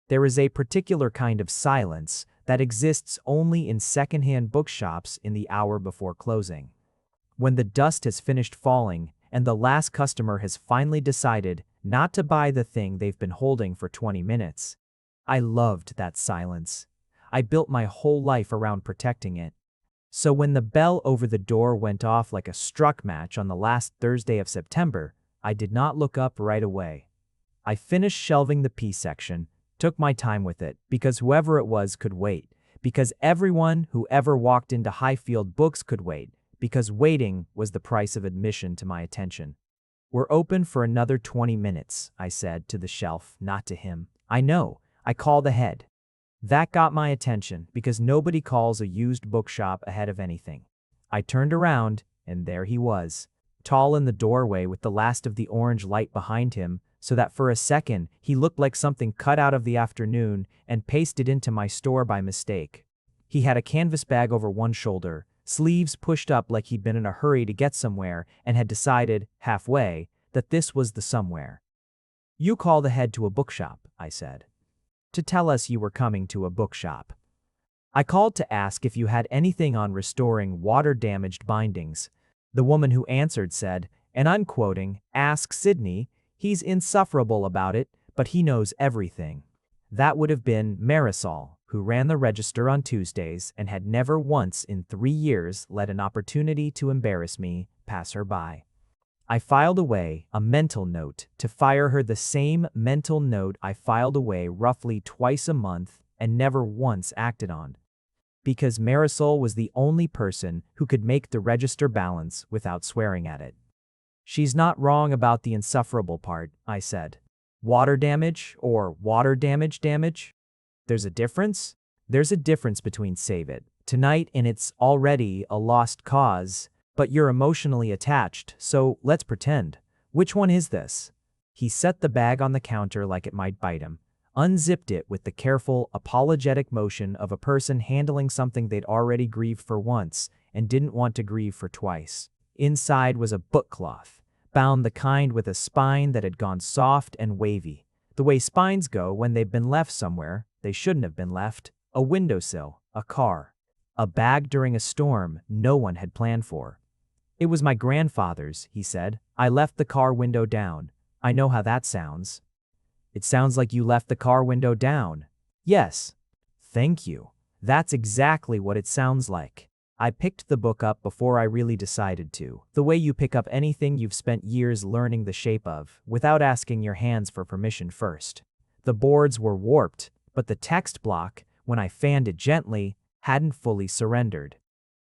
There is a particular kind of silence that exists only in secondhand bookshops in the hour before closing. When the dust has finished falling and the last customer has finally decided not to buy the thing they've been holding for 20 minutes. I loved that silence. I built my whole life around protecting it. So when the bell over the door went off like a struck match on the last Thursday of September, I did not look up right away. I finished shelving the P section, took my time with it, because whoever it was could wait, because everyone who ever walked into Highfield Books could wait, because waiting was the price of admission to my attention. "We're open for another 20 minutes, I said to the shelf, not to him. "I know," I called ahead. That got my attention because nobody calls a used bookshop ahead of anything. I turned around, and there he was, tall in the doorway with the last of the orange light behind him, so that for a second he looked like something cut out of the afternoon and pasted into my store by mistake. He had a canvas bag over one shoulder, sleeves pushed up like he'd been in a hurry to get somewhere and had decided, halfway, that this was the somewhere. "You called ahead to a bookshop," I said. "To tell us you were coming to a bookshop." "I called to ask if you had anything on restoring water-damaged bindings." The woman who answered said, and I'm quoting, "Ask Sydney. He's insufferable about it, but he knows everything." That would have been Marisol, who ran the register on Tuesdays and had never once in 3 years let an opportunity to embarrass me pass her by. I filed away a mental note to fire her, the same mental note I filed away roughly twice a month and never once acted on. Because Marisol was the only person who could make the register balance without swearing at it. "She's not wrong about the insufferable part," I said. "Water damage or water damage? There's a difference? There's a difference between Save It Tonight and It's Already a Lost Cause, but you're emotionally attached, so let's pretend. Which one is this?" He set the bag on the counter like it might bite him, unzipped it with the careful, apologetic motion of a person handling something they'd already grieved for once and didn't want to grieve for twice. Inside was a bookcloth, bound the kind with a spine that had gone soft and wavy, the way spines go when they've been left somewhere they shouldn't have been left, a windowsill, a car, a bag during a storm no one had planned for. "It was my grandfather's," he said. "I left the car window down. I know how that sounds." "It sounds like you left the car window down." "Yes." "Thank you. That's exactly what it sounds like." I picked the book up before I really decided to, the way you pick up anything you've spent years learning the shape of, without asking your hands for permission first. The boards were warped, but the text block, when I fanned it gently, hadn't fully surrendered.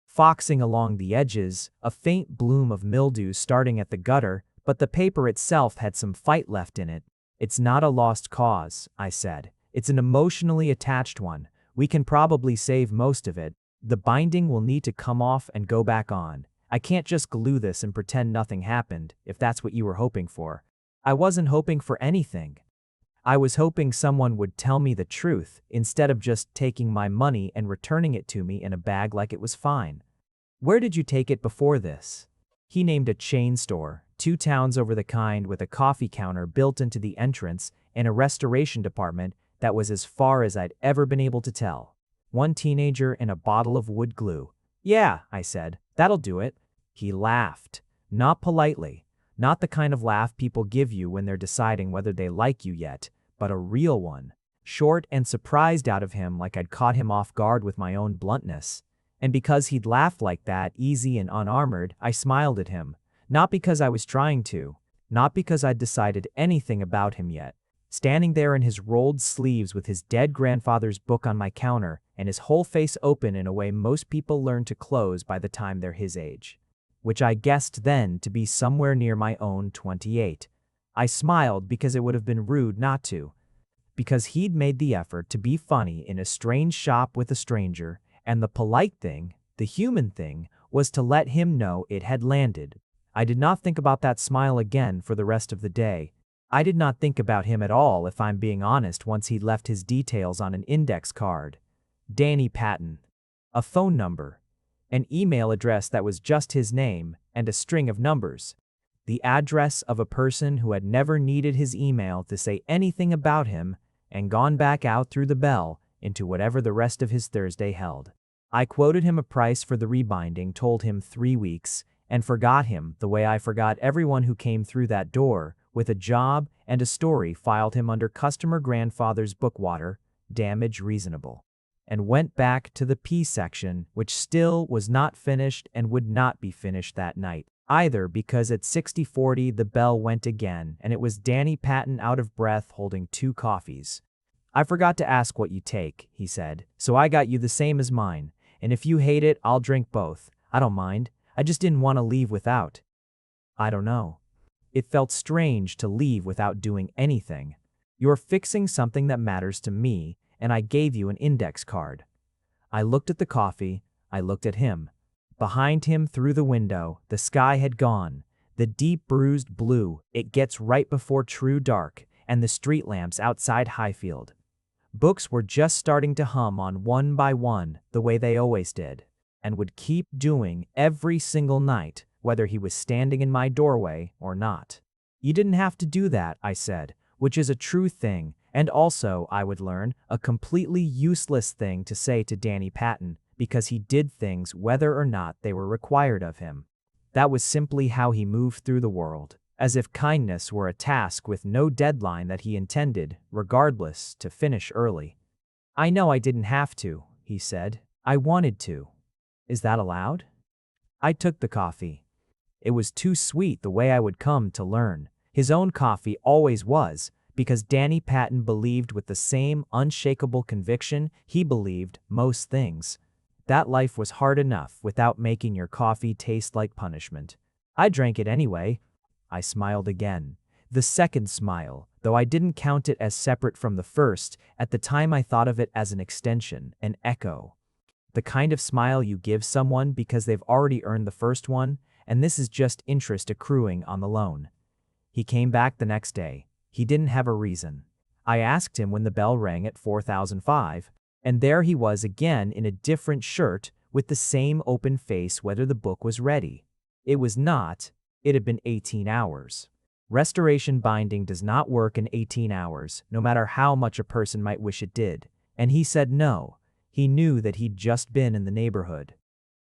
Foxing along the edges, a faint bloom of mildew starting at the gutter, but the paper itself had some fight left in it. "It's not a lost cause," I said. "It's an emotionally attached one. We can probably save most of it. The binding will need to come off and go back on. I can't just glue this and pretend nothing happened, if that's what you were hoping for." I wasn't hoping for anything. I was hoping someone would tell me the truth instead of just taking my money and returning it to me in a bag like it was fine. "Where did you take it before this?" He named a chain store, 2 towns over the kind, with a coffee counter built into the entrance and a restoration department that was as far as I'd ever been able to tell. 1 teenager and a bottle of wood glue. "Yeah," I said, "that'll do it." He laughed. Not politely. Not the kind of laugh people give you when they're deciding whether they like you yet, but a real one. Short and surprised out of him, like I'd caught him off guard with my own bluntness. And because he'd laughed like that, easy and unarmored, I smiled at him. Not because I was trying to. Not because I'd decided anything about him yet. Standing there in his rolled sleeves with his dead grandfather's book on my counter and his whole face open in a way most people learn to close by the time they're his age. Which I guessed then to be somewhere near my own 28. I smiled because it would have been rude not to. Because he'd made the effort to be funny in a strange shop with a stranger, and the polite thing, the human thing, was to let him know it had landed. I did not think about that smile again for the rest of the day. I did not think about him at all, if I'm being honest, once he'd left his details on an index card. Danny Patton. A phone number. An email address that was just his name, and a string of numbers. The address of a person who had never needed his email to say anything about him, and gone back out through the bell into whatever the rest of his Thursday held. I quoted him a price for the rebinding, told him 3 weeks, and forgot him the way I forgot everyone who came through that door with a job and a story, filed him under customer grandfather's bookwater, damage reasonable, and went back to the P section, which still was not finished and would not be finished that night either, because at 60:40 the bell went again and it was Danny Patton, out of breath, holding 2 coffees. "I forgot to ask what you take," he said, "so I got you the same as mine, and if you hate it, I'll drink both. I don't mind. I just didn't want to leave without." I don't know. It felt strange to leave without doing anything. "You're fixing something that matters to me, and I gave you an index card." I looked at the coffee. I looked at him. Behind him, through the window, the sky had gone. The deep bruised blue it gets right before true dark, and the street lamps outside Highfield. Books were just starting to hum on one by one, the way they always did, and would keep doing every single night, whether he was standing in my doorway or not. "You didn't have to do that," I said, which is a true thing, and also, I would learn, a completely useless thing to say to Danny Patton, because he did things whether or not they were required of him. That was simply how he moved through the world, as if kindness were a task with no deadline that he intended, regardless, to finish early. "I know I didn't have to," he said. "I wanted to." Is that allowed? I took the coffee. It was too sweet the way I would come to learn. His own coffee always was, because Danny Patton believed with the same unshakable conviction he believed most things. That life was hard enough without making your coffee taste like punishment. I drank it anyway. I smiled again. The second smile, though I didn't count it as separate from the first, at the time I thought of it as an extension, an echo. The kind of smile you give someone because they've already earned the first one, and this is just interest accruing on the loan. He came back the next day. He didn't have a reason. I asked him when the bell rang at 4005, and there he was again in a different shirt with the same open face, whether the book was ready. It was not. It had been 18 hours. Restoration binding does not work in 18 hours, no matter how much a person might wish it did. And he said no. He knew that he'd just been in the neighborhood.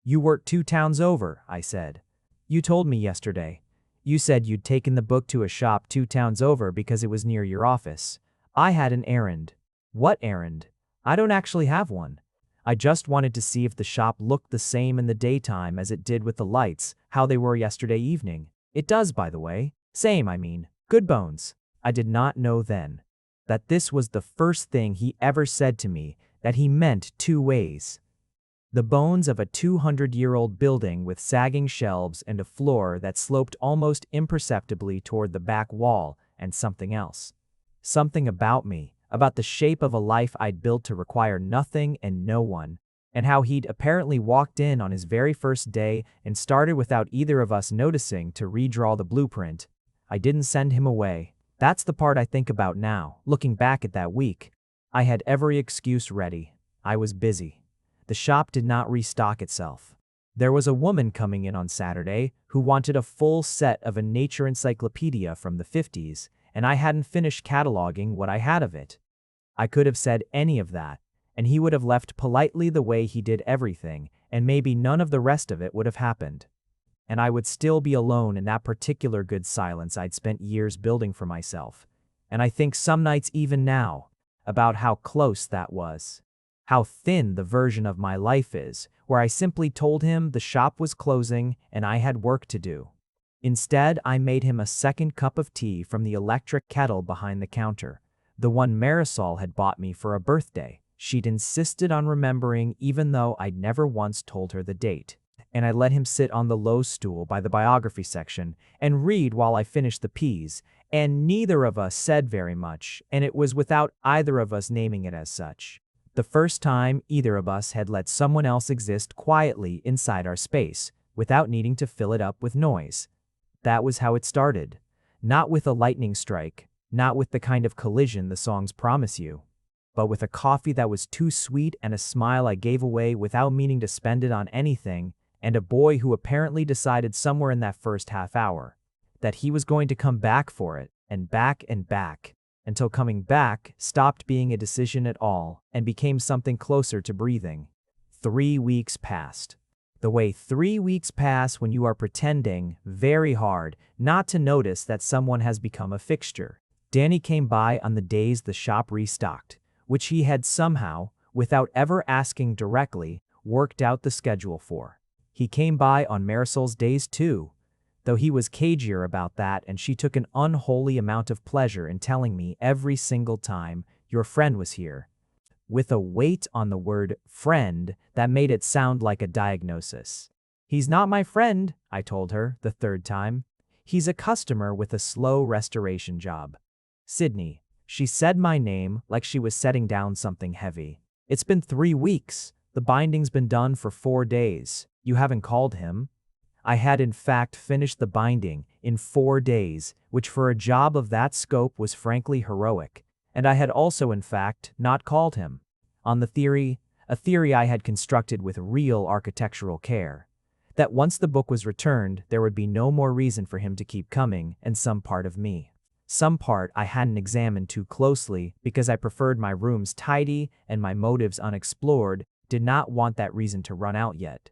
"You work 2 towns over," I said. "You told me yesterday. You said you'd taken the book to a shop 2 towns over because it was near your office." "I had an errand." "What errand?" "I don't actually have one. I just wanted to see if the shop looked the same in the daytime as it did with the lights, how they were yesterday evening." "It does, by the way. Same, I mean. Good bones." I did not know then that this was the first thing he ever said to me, that he meant 2 ways. The bones of a 200-year-old building with sagging shelves and a floor that sloped almost imperceptibly toward the back wall, and something else. Something about me, about the shape of a life I'd built to require nothing and no one, and how he'd apparently walked in on his very first day and started without either of us noticing to redraw the blueprint. I didn't send him away. That's the part I think about now, looking back at that week. I had every excuse ready. I was busy. The shop did not restock itself. There was a woman coming in on Saturday who wanted a full set of a nature encyclopedia from the 50s, and I hadn't finished cataloging what I had of it. I could have said any of that, and he would have left politely the way he did everything, and maybe none of the rest of it would have happened. And I would still be alone in that particular good silence I'd spent years building for myself. And I think some nights even now about how close that was. How thin the version of my life is, where I simply told him the shop was closing and I had work to do. Instead, I made him a second cup of tea from the electric kettle behind the counter, the one Marisol had bought me for a birthday. She'd insisted on remembering even though I'd never once told her the date. And I let him sit on the low stool by the biography section and read while I finished the peas, and neither of us said very much, and it was without either of us naming it as such. The first time either of us had let someone else exist quietly inside our space, without needing to fill it up with noise. That was how it started. Not with a lightning strike, not with the kind of collision the songs promise you, but with a coffee that was too sweet and a smile I gave away without meaning to spend it on anything, and a boy who apparently decided somewhere in that first half hour that he was going to come back for it, and back and back. until coming back stopped being a decision at all and became something closer to breathing. 3 weeks passed. The way 3 weeks pass when you are pretending very hard not to notice that someone has become a fixture. Danny came by on the days the shop restocked, which he had somehow, without ever asking directly, worked out the schedule for. He came by on Marisol's days too, though he was cagier about that, and she took an unholy amount of pleasure in telling me every single time your friend was here, with a weight on the word friend that made it sound like a diagnosis. He's not my friend, I told her the third time. He's a customer with a slow restoration job. Sydney, she said my name like she was setting down something heavy. It's been 3 weeks. The binding's been done for 4 days. You haven't called him? I had in fact finished the binding in 4 days, which for a job of that scope was frankly heroic, and I had also in fact not called him. On the theory, a theory I had constructed with real architectural care, that once the book was returned, there would be no more reason for him to keep coming, and some part of me. Some part I hadn't examined too closely because I preferred my rooms tidy and my motives unexplored, did not want that reason to run out yet.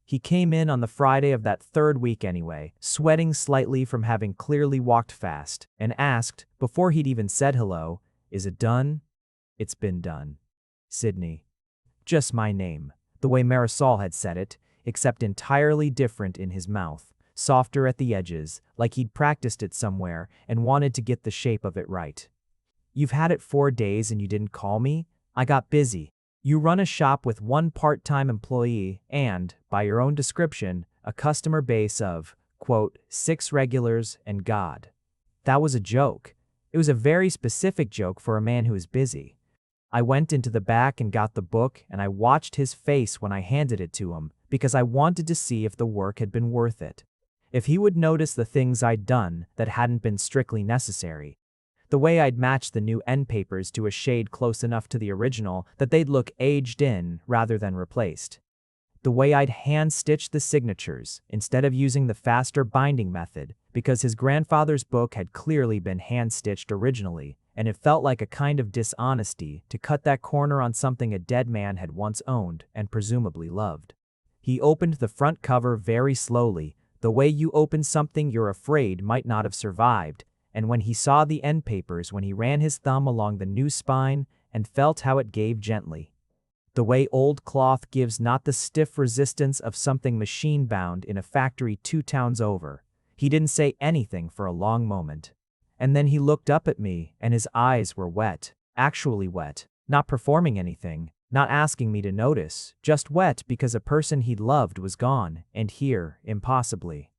He came in on the Friday of that 3rd week anyway, sweating slightly from having clearly walked fast, and asked, before he'd even said hello, "Is it done?" "It's been done." Sydney. Just my name, the way Marisol had said it, except entirely different in his mouth, softer at the edges, like he'd practiced it somewhere and wanted to get the shape of it right. "You've had it 4 days and you didn't call me? I got busy. You run a shop with 1 part-time employee and, by your own description, a customer base of, quote, 6 regulars and God." That was a joke. It was a very specific joke for a man who is busy. I went into the back and got the book, and I watched his face when I handed it to him because I wanted to see if the work had been worth it. If he would notice the things I'd done that hadn't been strictly necessary. The way I'd matched the new end papers to a shade close enough to the original that they'd look aged in rather than replaced. The way I'd hand-stitched the signatures instead of using the faster binding method because his grandfather's book had clearly been hand-stitched originally, and it felt like a kind of dishonesty to cut that corner on something a dead man had once owned and presumably loved. He opened the front cover very slowly, the way you open something you're afraid might not have survived, and when he saw the end papers, when he ran his thumb along the new spine and felt how it gave gently. The way old cloth gives not the stiff resistance of something machine-bound in a factory 2 towns over. He didn't say anything for a long moment. And then he looked up at me, and his eyes were wet, actually wet, not performing anything, not asking me to notice, just wet because a person he'd loved was gone, and here, impossibly,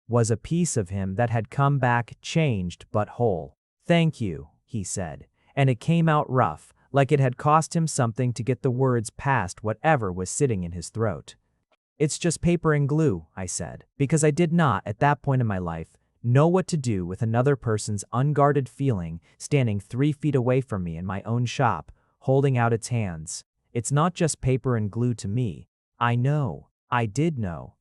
was a piece of him that had come back changed but whole. "Thank you," he said, and it came out rough, like it had cost him something to get the words past whatever was sitting in his throat. "It's just paper and glue," I said, because I did not, at that point in my life, know what to do with another person's unguarded feeling standing 3 feet away from me in my own shop, holding out its hands. "It's not just paper and glue to me. I know. I did know.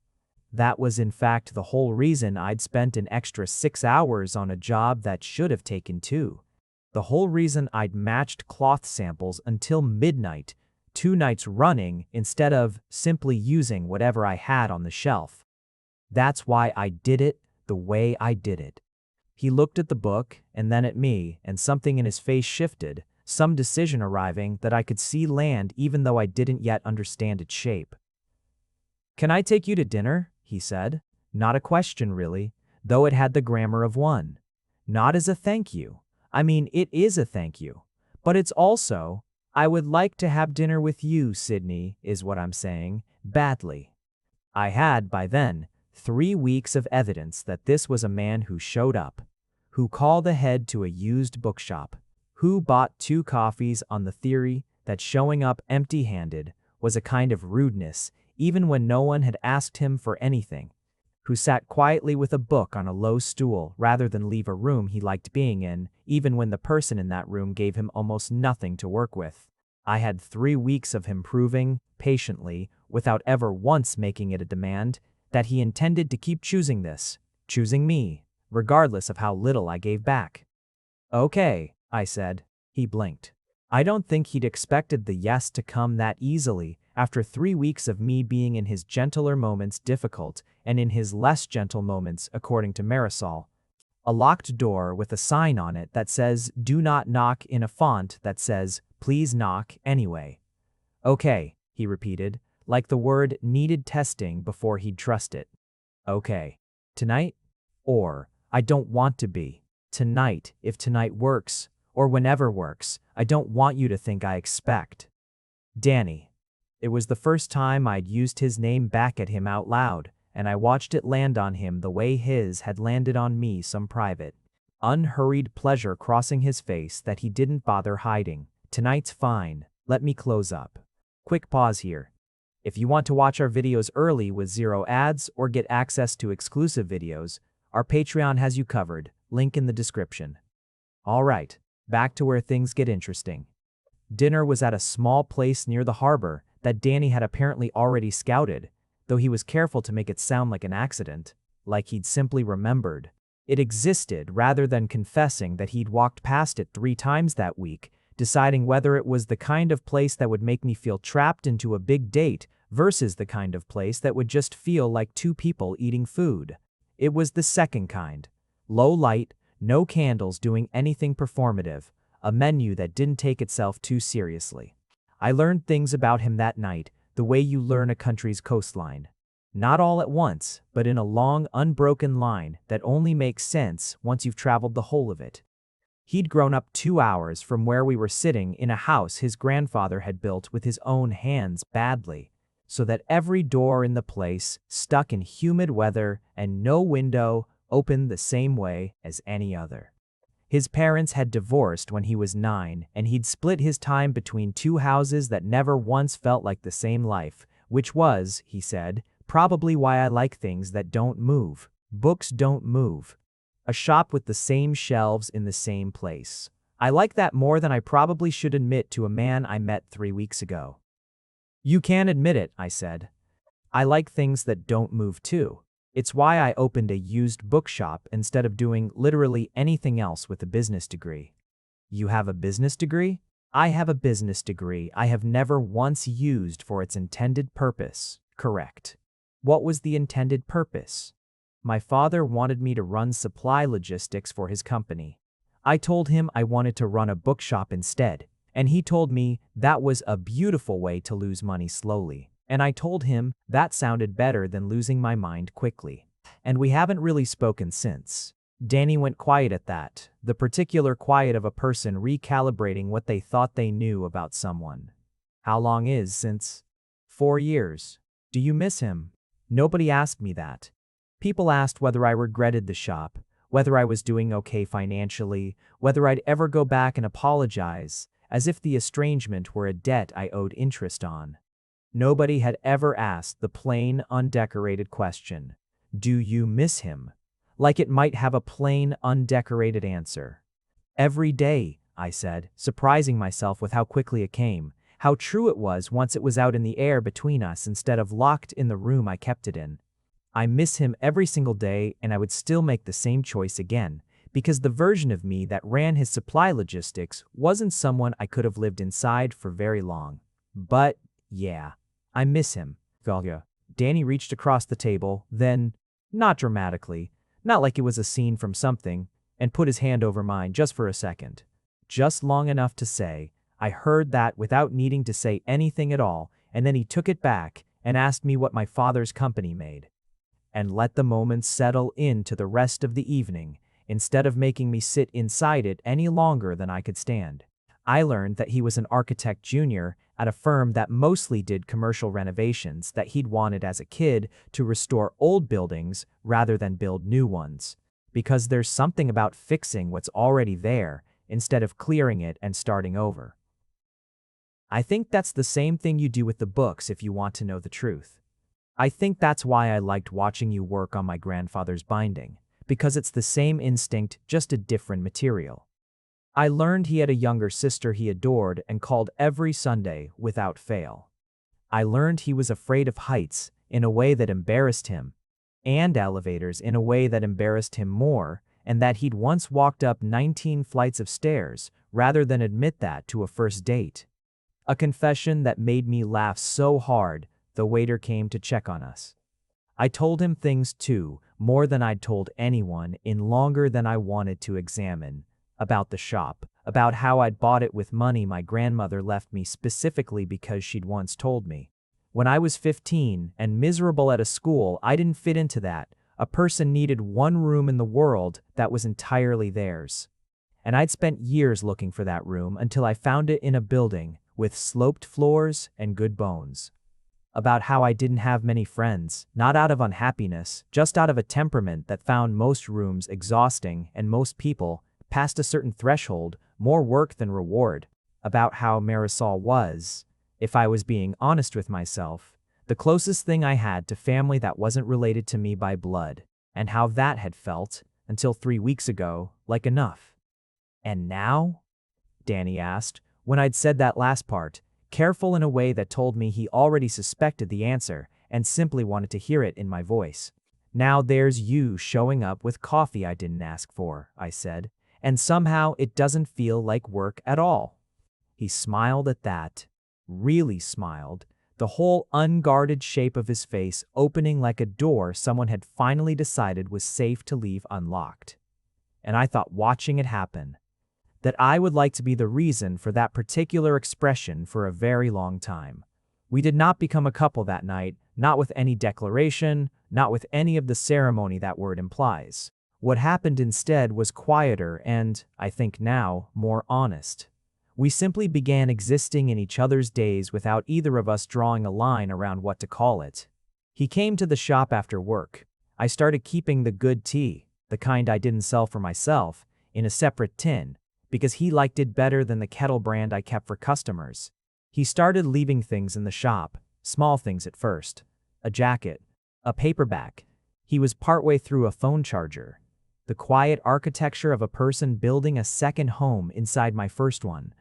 That was in fact the whole reason I'd spent an extra 6 hours on a job that should have taken 2. The whole reason I'd matched cloth samples until midnight, 2 nights running, instead of simply using whatever I had on the shelf. That's why I did it the way I did it." He looked at the book and then at me, and something in his face shifted, some decision arriving that I could see land even though I didn't yet understand its shape. "Can I take you to dinner?" he said. Not a question really, though it had the grammar of one. Not as a thank you. I mean, it is a thank you. But it's also, "I would like to have dinner with you, Sydney," is what I'm saying, badly. I had, by then, 3 weeks of evidence that this was a man who showed up, who called ahead to a used bookshop, who bought 2 coffees on the theory that showing up empty-handed was a kind of rudeness even when no one had asked him for anything, who sat quietly with a book on a low stool rather than leave a room he liked being in, even when the person in that room gave him almost nothing to work with. I had 3 weeks of him proving, patiently, without ever once making it a demand, that he intended to keep choosing me, regardless of how little I gave back. "Okay," I said. He blinked. I don't think he'd expected the yes to come that easily after 3 weeks of me being in his gentler moments difficult and in his less gentle moments, according to Marisol. A locked door with a sign on it that says, "Do not knock," in a font that says, "Please knock anyway." "Okay," he repeated, like the word needed testing before he'd trust it. "Okay. Tonight?" Or, "I don't want to be. Tonight, if tonight works, or whenever works. I don't want you to think I expect." Danny. It was the first time I'd used his name back at him out loud, and I watched it land on him the way his had landed on me, some private, unhurried pleasure crossing his face that he didn't bother hiding. "Tonight's fine. Let me close up." Quick pause here. If you want to watch our videos early with 0 ads or get access to exclusive videos, our Patreon has you covered, link in the description. All right, back to where things get interesting. Dinner was at a small place near the harbor that Danny had apparently already scouted, though he was careful to make it sound like an accident, like he'd simply remembered. It existed rather than confessing that he'd walked past it 3 times that week, deciding whether it was the kind of place that would make me feel trapped into a big date versus the kind of place that would just feel like 2 people eating food. It was the second kind. Low light, no candles doing anything performative, a menu that didn't take itself too seriously. I learned things about him that night, the way you learn a country's coastline. Not all at once, but in a long, unbroken line that only makes sense once you've traveled the whole of it. He'd grown up 2 hours from where we were sitting in a house his grandfather had built with his own hands badly, so that every door in the place, stuck in humid weather and no window, opened the same way as any other. His parents had divorced when he was 9, and he'd split his time between 2 houses that never once felt like the same life, which was, he said, probably why I like things that don't move. Books don't move. A shop with the same shelves in the same place. I like that more than I probably should admit to a man I met 3 weeks ago. "You can admit it," I said. "I like things that don't move too. It's why I opened a used bookshop instead of doing literally anything else with a business degree." "You have a business degree?" "I have a business degree I have never once used for its intended purpose." "Correct." "What was the intended purpose?" "My father wanted me to run supply logistics for his company. I told him I wanted to run a bookshop instead, and he told me that was a beautiful way to lose money slowly. And I told him that sounded better than losing my mind quickly. And we haven't really spoken since." Danny went quiet at that, the particular quiet of a person recalibrating what they thought they knew about someone. "How long is since?" 4 years. "Do you miss him?" Nobody asked me that. People asked whether I regretted the shop, whether I was doing okay financially, whether I'd ever go back and apologize, as if the estrangement were a debt I owed interest on. Nobody had ever asked the plain, undecorated question, "Do you miss him?" like it might have a plain, undecorated answer. "Every day," I said, surprising myself with how quickly it came, how true it was once it was out in the air between us instead of locked in the room I kept it in. I miss him every single day, and I would still make the same choice again, because the version of me that ran his supply logistics wasn't someone I could have lived inside for very long. But, yeah. I miss him, Galga. Danny reached across the table, then, not dramatically, not like it was a scene from something, and put his hand over mine just for a second. Just long enough to say, I heard that without needing to say anything at all, and then he took it back and asked me what my father's company made. And let the moment settle into the rest of the evening, instead of making me sit inside it any longer than I could stand. I learned that he was an architect junior at a firm that mostly did commercial renovations that he'd wanted as a kid to restore old buildings rather than build new ones, because there's something about fixing what's already there instead of clearing it and starting over. I think that's the same thing you do with the books if you want to know the truth. I think that's why I liked watching you work on my grandfather's binding, because it's the same instinct, just a different material. I learned he had a younger sister he adored and called every Sunday without fail. I learned he was afraid of heights in a way that embarrassed him, and elevators in a way that embarrassed him more, and that he'd once walked up 19 flights of stairs rather than admit that to a first date. A confession that made me laugh so hard the waiter came to check on us. I told him things too, more than I'd told anyone in longer than I wanted to examine. About the shop, about how I'd bought it with money my grandmother left me specifically because she'd once told me. When I was 15 and miserable at a school I didn't fit into that, a person needed one room in the world that was entirely theirs. And I'd spent years looking for that room until I found it in a building with sloped floors and good bones. About how I didn't have many friends, not out of unhappiness, just out of a temperament that found most rooms exhausting and most people, past a certain threshold, more work than reward. About how Marisol was, if I was being honest with myself, the closest thing I had to family that wasn't related to me by blood, and how that had felt, until 3 weeks ago, like enough. "And now?" Danny asked, when I'd said that last part, careful in a way that told me he already suspected the answer and simply wanted to hear it in my voice. "Now there's you showing up with coffee I didn't ask for," I said, "and somehow it doesn't feel like work at all." He smiled at that, really smiled, the whole unguarded shape of his face opening like a door someone had finally decided was safe to leave unlocked. And I thought, watching it happen, that I would like to be the reason for that particular expression for a very long time. We did not become a couple that night, not with any declaration, not with any of the ceremony that word implies. What happened instead was quieter and, I think now, more honest. We simply began existing in each other's days without either of us drawing a line around what to call it. He came to the shop after work. I started keeping the good tea, the kind I didn't sell for myself, in a separate tin, because he liked it better than the kettle brand I kept for customers. He started leaving things in the shop, small things at first. A jacket, a paperback. He was partway through a phone charger. The quiet architecture of a person building a second home inside my first one.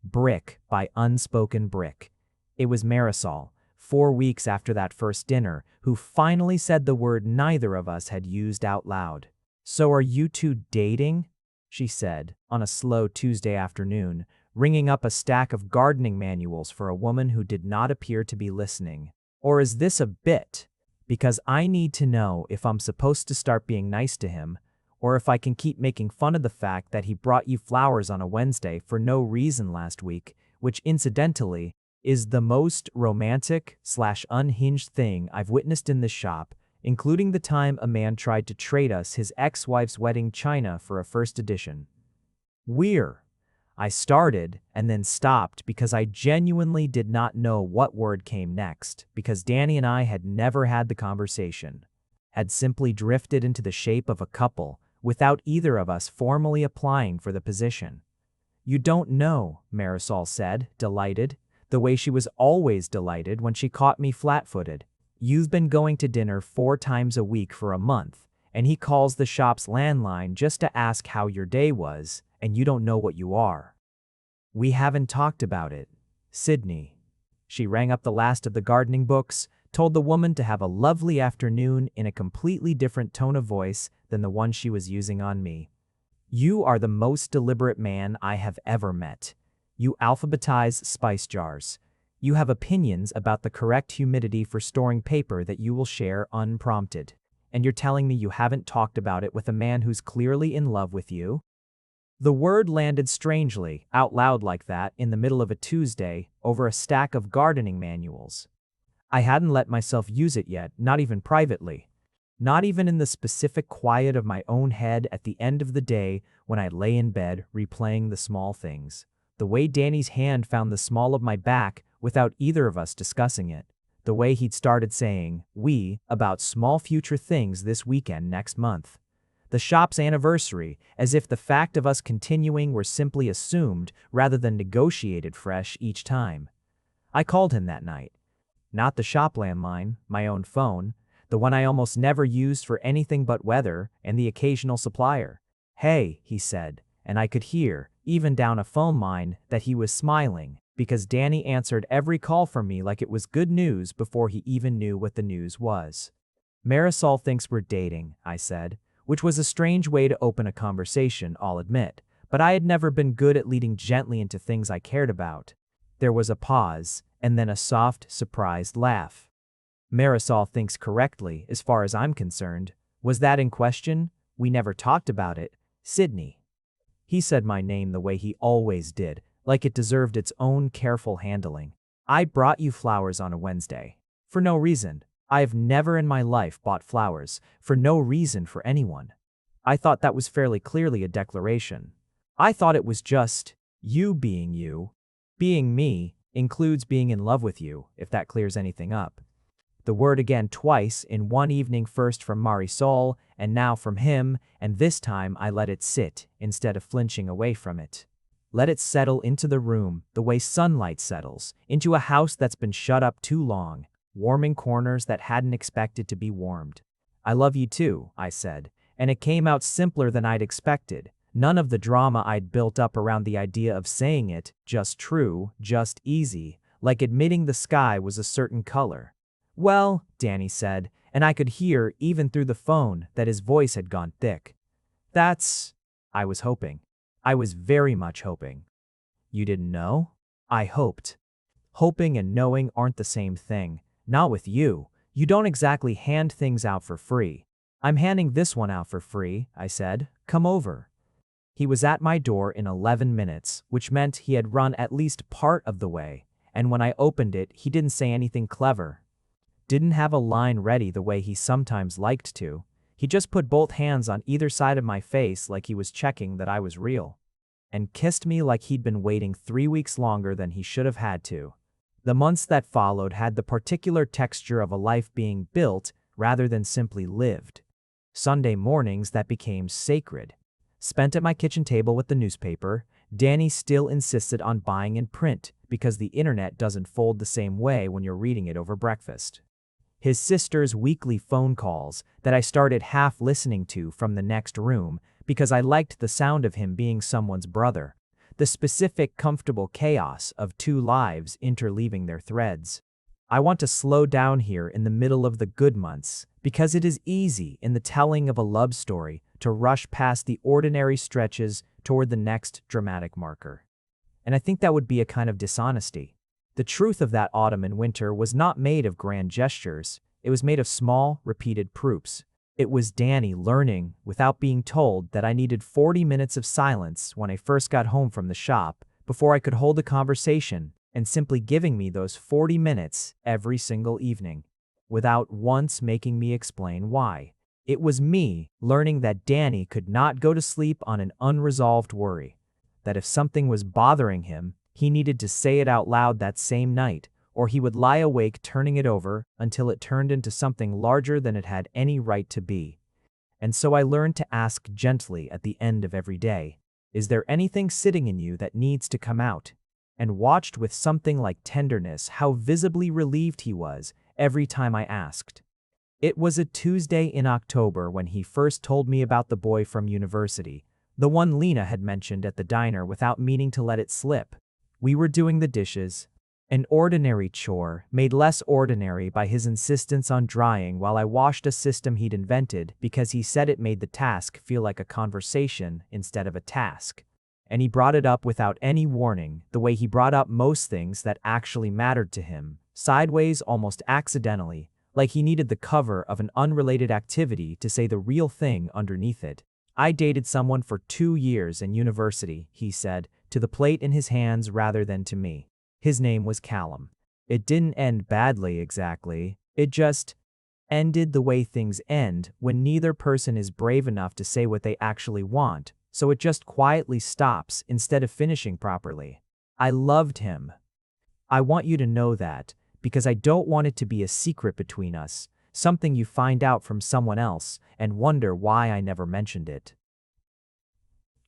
Brick by unspoken brick. It was Marisol, 4 weeks after that first dinner, who finally said the word neither of us had used out loud. "So are you two dating?" she said, on a slow Tuesday afternoon, ringing up a stack of gardening manuals for a woman who did not appear to be listening. "Or is this a bit? Because I need to know if I'm supposed to start being nice to him, or if I can keep making fun of the fact that he brought you flowers on a Wednesday for no reason last week, which incidentally is the most romantic/unhinged thing I've witnessed in this shop, including the time a man tried to trade us his ex-wife's wedding china for a first edition." "We're," I started and then stopped because I genuinely did not know what word came next, because Danny and I had never had the conversation, had simply drifted into the shape of a couple without either of us formally applying for the position. "You don't know," Marisol said, delighted, the way she was always delighted when she caught me flat-footed. "You've been going to dinner 4 times a week for a month, and he calls the shop's landline just to ask how your day was, and you don't know what you are." "We haven't talked about it, Sydney." She rang up the last of the gardening books, told the woman to have a lovely afternoon in a completely different tone of voice than the one she was using on me. "You are the most deliberate man I have ever met. You alphabetize spice jars. You have opinions about the correct humidity for storing paper that you will share unprompted. And you're telling me you haven't talked about it with a man who's clearly in love with you?" The word landed strangely, out loud like that, in the middle of a Tuesday, over a stack of gardening manuals. I hadn't let myself use it yet, not even privately. Not even in the specific quiet of my own head at the end of the day when I lay in bed replaying the small things. The way Danny's hand found the small of my back without either of us discussing it. The way he'd started saying, "we," about small future things this weekend next month. The shop's anniversary, as if the fact of us continuing were simply assumed rather than negotiated fresh each time. I called him that night. Not the shop landline, my own phone, the one I almost never used for anything but weather and the occasional supplier. "Hey," he said, and I could hear, even down a phone line, that he was smiling, because Danny answered every call from me like it was good news before he even knew what the news was. "Marisol thinks we're dating," I said. which was a strange way to open a conversation, I'll admit, but I had never been good at leading gently into things I cared about. There was a pause, and then a soft, surprised laugh. Marisol thinks correctly, as far as I'm concerned. Was that in question? We never talked about it. Sydney. He said my name the way he always did, like it deserved its own careful handling. I brought you flowers on a Wednesday. For no reason. I've never in my life bought flowers, for no reason for anyone. I thought that was fairly clearly a declaration. I thought it was just, you being you. Being me includes being in love with you, if that clears anything up. The word again twice in one evening, first from Marisol and now from him, and this time I let it sit instead of flinching away from it. Let it settle into the room the way sunlight settles into a house that's been shut up too long, warming corners that hadn't expected to be warmed. I love you too, I said, and it came out simpler than I'd expected. None of the drama I'd built up around the idea of saying it, just true, just easy, like admitting the sky was a certain color. Well, Danny said, and I could hear, even through the phone, that his voice had gone thick. That's... I was hoping. I was very much hoping. You didn't know? I hoped. Hoping and knowing aren't the same thing. Not with you. You don't exactly hand things out for free. I'm handing this one out for free, I said. Come over. He was at my door in 11 minutes, which meant he had run at least part of the way, and when I opened it, he didn't say anything clever. Didn't have a line ready the way he sometimes liked to. He just put both hands on either side of my face like he was checking that I was real. And kissed me like he'd been waiting 3 weeks longer than he should have had to. The months that followed had the particular texture of a life being built rather than simply lived. Sunday mornings that became sacred. Spent at my kitchen table with the newspaper, Danny still insisted on buying in print because the internet doesn't fold the same way when you're reading it over breakfast. His sister's weekly phone calls that I started half listening to from the next room because I liked the sound of him being someone's brother. The specific comfortable chaos of two lives interleaving their threads. I want to slow down here in the middle of the good months because it is easy in the telling of a love story to rush past the ordinary stretches toward the next dramatic marker. And I think that would be a kind of dishonesty. The truth of that autumn and winter was not made of grand gestures. It was made of small, repeated proofs. It was Danny learning, without being told, that I needed 40 minutes of silence when I first got home from the shop before I could hold a conversation, and simply giving me those 40 minutes every single evening, without once making me explain why. It was me learning that Danny could not go to sleep on an unresolved worry, that if something was bothering him, he needed to say it out loud that same night, or he would lie awake turning it over until it turned into something larger than it had any right to be. And so I learned to ask gently at the end of every day, is there anything sitting in you that needs to come out? And watched with something like tenderness how visibly relieved he was every time I asked. It was a Tuesday in October when he first told me about the boy from university, the one Lena had mentioned at the diner without meaning to let it slip. We were doing the dishes, an ordinary chore made less ordinary by his insistence on drying while I washed a system he'd invented because he said it made the task feel like a conversation instead of a task. And he brought it up without any warning, the way he brought up most things that actually mattered to him, sideways almost accidentally, like he needed the cover of an unrelated activity to say the real thing underneath it. I dated someone for 2 years in university, he said, to the plate in his hands rather than to me. His name was Callum. It didn't end badly exactly, it just ended the way things end when neither person is brave enough to say what they actually want, so it just quietly stops instead of finishing properly. I loved him. I want you to know that, because I don't want it to be a secret between us, something you find out from someone else and wonder why I never mentioned it.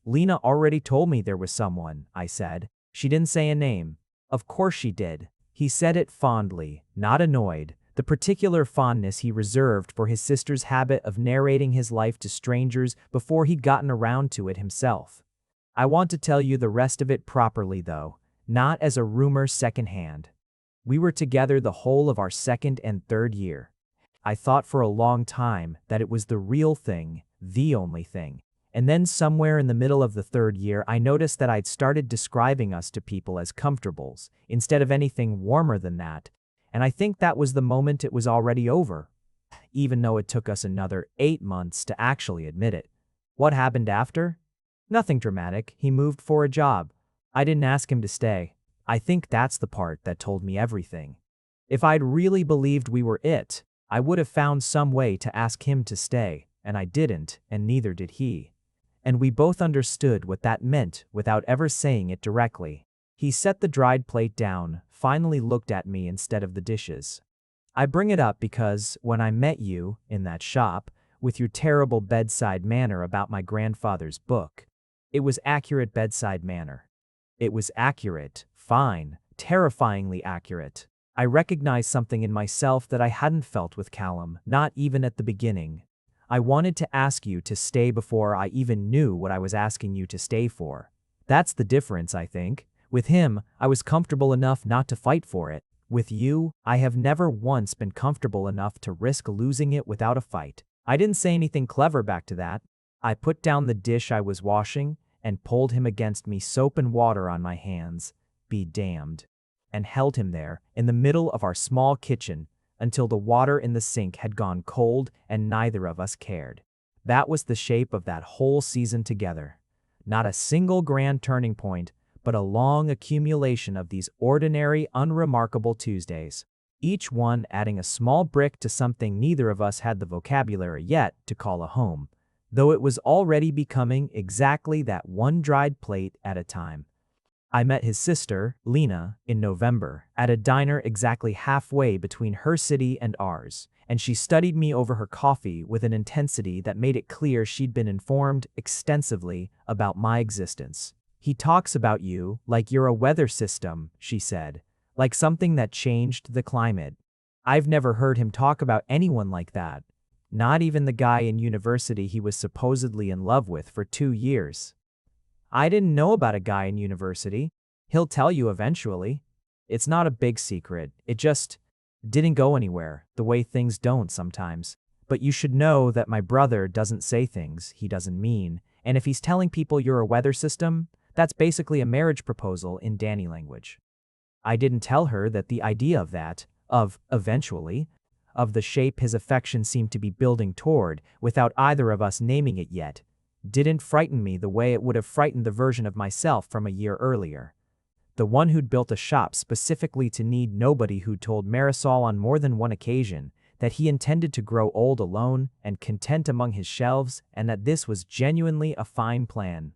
Lena already told me there was someone, I said. She didn't say a name. Of course she did. He said it fondly, not annoyed, the particular fondness he reserved for his sister's habit of narrating his life to strangers before he'd gotten around to it himself. I want to tell you the rest of it properly, though, not as a rumor secondhand. We were together the whole of our second and third year. I thought for a long time that it was the real thing, the only thing. And then somewhere in the middle of the third year, I noticed that I'd started describing us to people as comfortables, instead of anything warmer than that. And I think that was the moment it was already over, even though it took us another 8 months to actually admit it. What happened after? Nothing dramatic. He moved for a job. I didn't ask him to stay. I think that's the part that told me everything. If I'd really believed we were it, I would have found some way to ask him to stay, and I didn't, and neither did he. And we both understood what that meant without ever saying it directly. He set the dried plate down, finally looked at me instead of the dishes. I bring it up because when I met you in that shop, with your terrible bedside manner about my grandfather's book, it was accurate bedside manner. It was accurate, fine, terrifyingly accurate. I recognized something in myself that I hadn't felt with Callum, not even at the beginning. I wanted to ask you to stay before I even knew what I was asking you to stay for. That's the difference, I think. With him, I was comfortable enough not to fight for it. With you, I have never once been comfortable enough to risk losing it without a fight. I didn't say anything clever back to that. I put down the dish I was washing and pulled him against me, soap and water on my hands. Be damned. And held him there in the middle of our small kitchen until the water in the sink had gone cold and neither of us cared. That was the shape of that whole season together. Not a single grand turning point, but a long accumulation of these ordinary, unremarkable Tuesdays, each one adding a small brick to something neither of us had the vocabulary yet to call a home, though it was already becoming exactly that one dried plate at a time. I met his sister, Lena, in November, at a diner exactly halfway between her city and ours, and she studied me over her coffee with an intensity that made it clear she'd been informed extensively about my existence. He talks about you like you're a weather system, she said, like something that changed the climate. I've never heard him talk about anyone like that, not even the guy in university he was supposedly in love with for 2 years. I didn't know about a guy in university. He'll tell you eventually. It's not a big secret. It just didn't go anywhere, the way things don't sometimes. But you should know that my brother doesn't say things he doesn't mean, and if he's telling people you're a weather system, that's basically a marriage proposal in Danny language. I didn't tell her that the idea of that, of eventually, of the shape his affection seemed to be building toward without either of us naming it yet, didn't frighten me the way it would have frightened the version of myself from a year earlier. The one who'd built a shop specifically to need nobody, who told Marisol on more than one occasion that he intended to grow old alone and content among his shelves, and that this was genuinely a fine plan.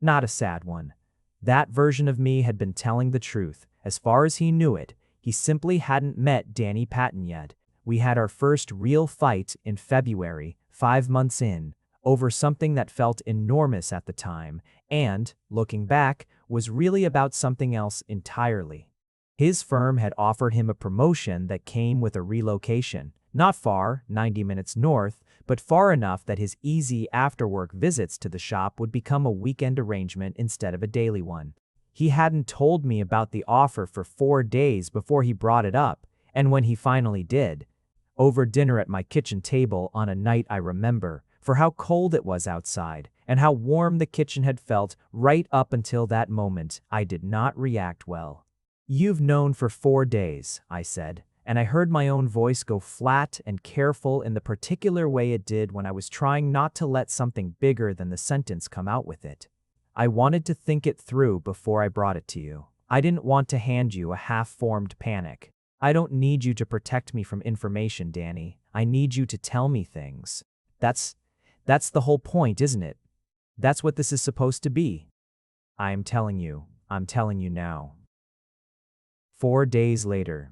Not a sad one. That version of me had been telling the truth. As far as he knew it, he simply hadn't met Danny Patton yet. We had our first real fight in February, 5 months in, over something that felt enormous at the time, and, looking back, was really about something else entirely. His firm had offered him a promotion that came with a relocation, not far, 90 minutes north, but far enough that his easy after-work visits to the shop would become a weekend arrangement instead of a daily one. He hadn't told me about the offer for 4 days before he brought it up, and when he finally did, over dinner at my kitchen table on a night I remember, for how cold it was outside and how warm the kitchen had felt right up until that moment, I did not react well. "You've known for 4 days," I said, and I heard my own voice go flat and careful in the particular way it did when I was trying not to let something bigger than the sentence come out with it. I wanted to think it through before I brought it to you. I didn't want to hand you a half-formed panic. I don't need you to protect me from information, Danny. I need you to tell me things. That's the whole point, isn't it? That's what this is supposed to be. I'm telling you now. 4 days later.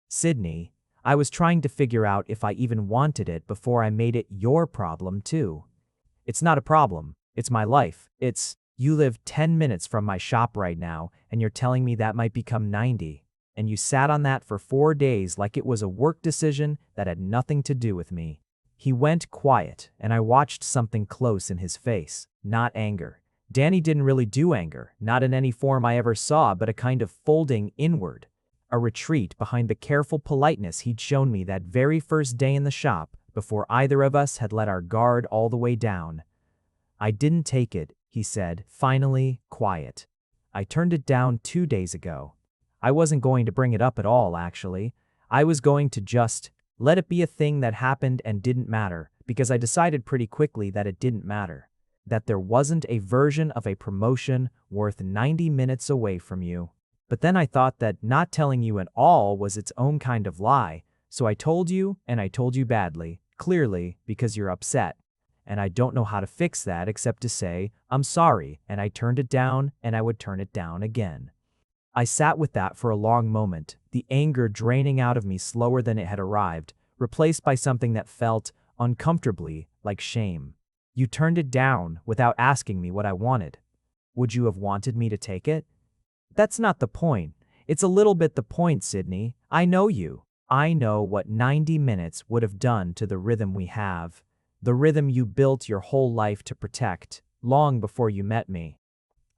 Sydney, I was trying to figure out if I even wanted it before I made it your problem too. It's not a problem. It's my life. You live 10 minutes from my shop right now, and you're telling me that might become 90. And you sat on that for 4 days like it was a work decision that had nothing to do with me. He went quiet, and I watched something close in his face, not anger. Danny didn't really do anger, not in any form I ever saw, but a kind of folding inward. A retreat behind the careful politeness he'd shown me that very first day in the shop, before either of us had let our guard all the way down. "I didn't take it," he said, finally, quiet. "I turned it down 2 days ago. I wasn't going to bring it up at all, actually. I was going to just let it be a thing that happened and didn't matter, because I decided pretty quickly that it didn't matter. That there wasn't a version of a promotion worth 90 minutes away from you. But then I thought that not telling you at all was its own kind of lie, so I told you, and I told you badly, clearly, because you're upset. And I don't know how to fix that except to say, I'm sorry, and I turned it down, and I would turn it down again." I sat with that for a long moment, the anger draining out of me slower than it had arrived, replaced by something that felt uncomfortably like shame. "You turned it down without asking me what I wanted. Would you have wanted me to take it?" "That's not the point. It's a little bit the point, Sydney. I know you. I know what 90 minutes would have done to the rhythm we have. The rhythm you built your whole life to protect, long before you met me.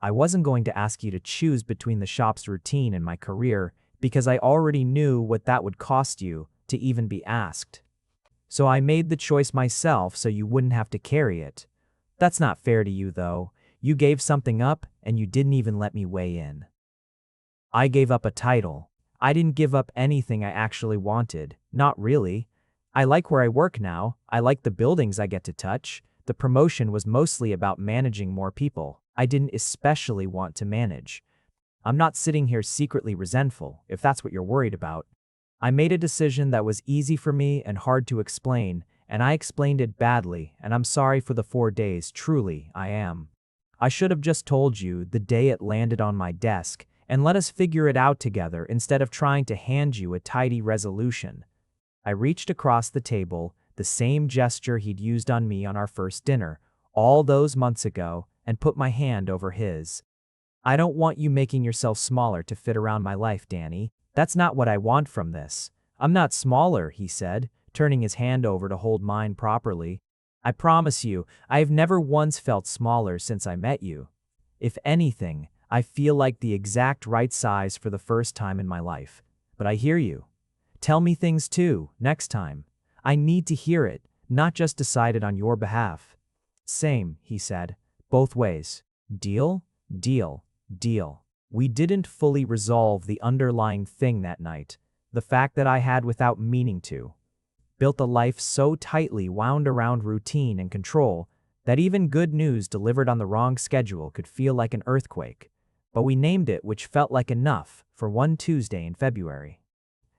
I wasn't going to ask you to choose between the shop's routine and my career, because I already knew what that would cost you to even be asked. So I made the choice myself so you wouldn't have to carry it. That's not fair to you, though. You gave something up, and you didn't even let me weigh in." "I gave up a title. I didn't give up anything I actually wanted. Not really. I like where I work now. I like the buildings I get to touch. The promotion was mostly about managing more people. I didn't especially want to manage. I'm not sitting here secretly resentful, if that's what you're worried about. I made a decision that was easy for me and hard to explain, and I explained it badly, and I'm sorry for the 4 days, truly, I am. I should have just told you the day it landed on my desk, and let us figure it out together instead of trying to hand you a tidy resolution." I reached across the table, the same gesture he'd used on me on our first dinner, all those months ago, and put my hand over his. "I don't want you making yourself smaller to fit around my life, Danny. That's not what I want from this." "I'm not smaller," he said, turning his hand over to hold mine properly. "I promise you, I have never once felt smaller since I met you. If anything, I feel like the exact right size for the first time in my life. But I hear you. Tell me things too, next time. I need to hear it, not just decide it on your behalf." "Same," he said. "Both ways. Deal? Deal. Deal." We didn't fully resolve the underlying thing that night, the fact that I had without meaning to. Built a life so tightly wound around routine and control that even good news delivered on the wrong schedule could feel like an earthquake. But we named it, which felt like enough, for one Tuesday in February.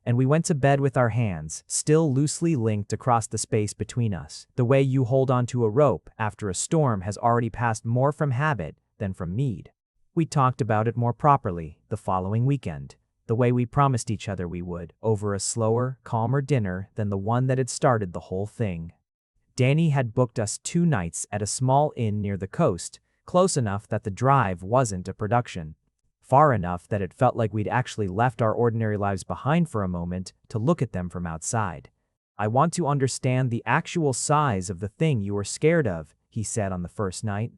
And we went to bed with our hands still loosely linked across the space between us, the way you hold onto a rope after a storm has already passed more from habit than from need. We talked about it more properly the following weekend, the way we promised each other we would, over a slower, calmer dinner than the one that had started the whole thing. Danny had booked us 2 nights at a small inn near the coast, close enough that the drive wasn't a production. Far enough that it felt like we'd actually left our ordinary lives behind for a moment to look at them from outside. "I want to understand the actual size of the thing you were scared of," he said on the first night.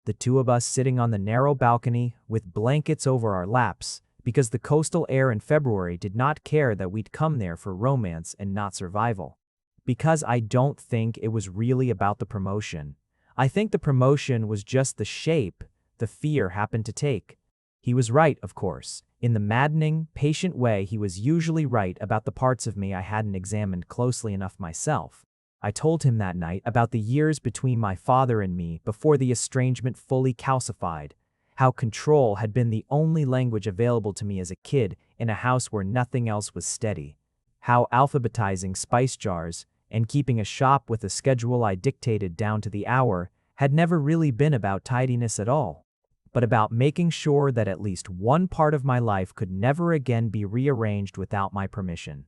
The two of us sitting on the narrow balcony with blankets over our laps, because the coastal air in February did not care that we'd come there for romance and not survival. Because I don't think it was really about the promotion. I think the promotion was just the shape the fear happened to take. He was right, of course. In the maddening, patient way he was usually right about the parts of me I hadn't examined closely enough myself. I told him that night about the years between my father and me before the estrangement fully calcified, how control had been the only language available to me as a kid in a house where nothing else was steady, how alphabetizing spice jars and keeping a shop with a schedule I dictated down to the hour had never really been about tidiness at all, but about making sure that at least one part of my life could never again be rearranged without my permission.